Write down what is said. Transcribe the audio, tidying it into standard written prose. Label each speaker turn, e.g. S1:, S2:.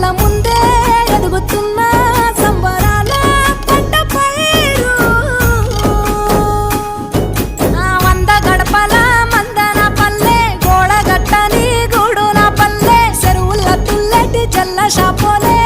S1: కళ్ళ ముందే ఎదుగుతున్న సంబరాల పంట పైరు వంద గడపల మందన పల్లె గోడ గట్టని గూడు నా పల్లె చెరువుల తుల్లటి జల్ల షాపోలే